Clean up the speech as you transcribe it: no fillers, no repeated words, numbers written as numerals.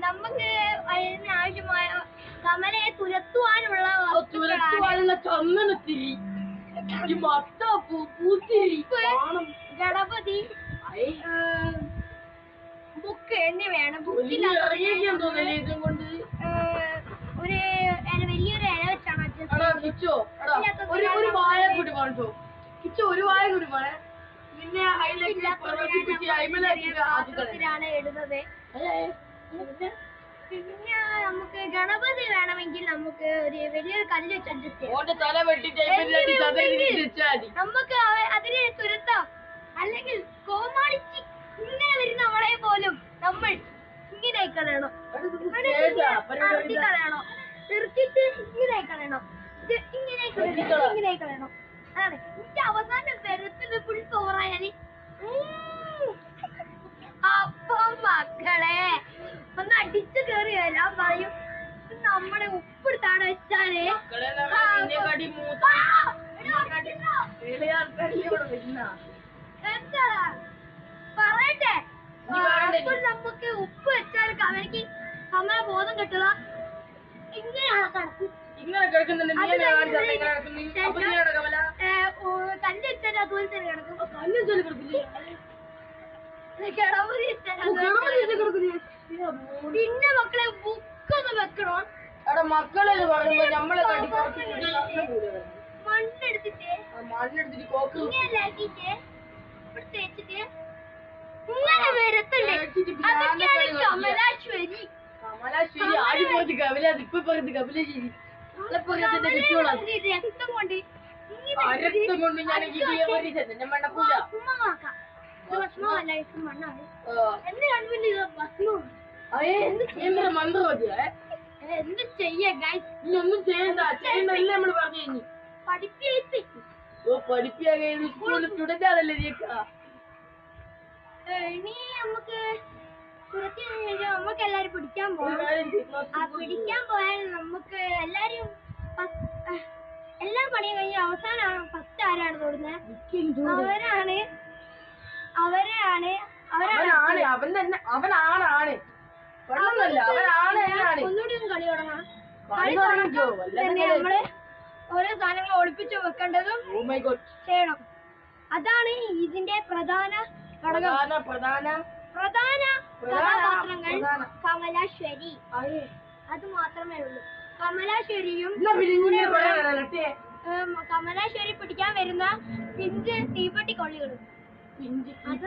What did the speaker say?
നമുക്ക് അതിനാവശ്യമായ കമലയെ തുരത്തുവാനുള്ള ചന്ദനത്തിരി ഗണപതി ബുക്ക് എന്നിവയാണ്. ഒരു വലിയൊരു ഇല വെച്ചാണ് ഒരു വായ കൂടി വേണ്ടോ ഒരു വായ കൂടി വേണേ പിന്നെ എഴുതുന്നത്. പിന്നെ നമുക്ക് ഗണപതി വേണമെങ്കിൽ നമുക്ക് ഒരു വലിയൊരു കല്ല് വെച്ച് അഡ്ജസ്റ്റ് ചെയ്യാം. നമുക്ക് അതിനെ തുരത്താം. അല്ലെങ്കിൽ കോമാളിച്ച് ഇങ്ങനെ വരുന്ന അവളെ പോലും നമ്മൾ ഇങ്ങനെ കളയണം, കളയണം, തീർച്ചിട്ട് ഇങ്ങനെ കളയണം, ഇങ്ങനെ കളയണം. അതാണ് എനിക്ക് അവസാനം വരത്തിന്റെ ഫുൾ ചോറായാല്. അപ്പൊ മക്കളെ ഒന്ന് അടിച്ചു കയറി വരാൻ പറയും. നമ്മുടെ ഉപ്പെടുത്താണ് വെച്ചാല് എന്താ പറയട്ടെ, നമുക്ക് ഉപ്പ് വെച്ചാൽ കമലക്ക് കമല ബോധം കിട്ടുക ഇങ്ങനെയാണ് കണക്ക്. കല്ല് വെച്ചാൽ അതുപോലെ തന്നെ കിടക്കും. പിന്നെ മക്കളെ ബുക്കൊന്ന് വെക്കണം. മണ്ണെടുത്തിട്ട് ഇങ്ങനെ തേച്ചിട്ട് ഇങ്ങനെ വരത്തുണ്ട്. കമലാശ്വരി രക്തം കൊണ്ട് ഞാൻ എന്ത് ചെയ്യാ ഒന്നും ചെയ്യണ്ട ചെയ്യണ്ടല്ലേ നമ്മള് പറഞ്ഞു കഴിഞ്ഞു. പഠിപ്പിയാകെ സ്റ്റുഡന്റ് ആണല്ലേ ഇനി നമുക്ക് നമുക്ക് എല്ലാരും പിടിക്കാൻ പോയാൽ നമുക്ക് എല്ലാരും എല്ലാ പണിയും കഴിഞ്ഞ് അവസാനം ഫസ്റ്റ് ആരാണ് തൊടുന്നത്? അവനാണ് ഒന്നുകൂടി കളി തുടങ്ങാം. നമ്മള് ഓരോ സാധനങ്ങൾ ഒളിപ്പിച്ച് വെക്കേണ്ടതും ചെയ്യണം. അതാണ് ഇതിന്റെ പ്രധാന കഥാപാത്രങ്ങൾ. കമലാശ്വരി അത് മാത്രമേ ഉള്ളൂ. കമലാശ്വരി പിടിക്കാൻ വരുന്ന പിഞ്ച് തീപ്പെട്ടി കൊള്ളികളും.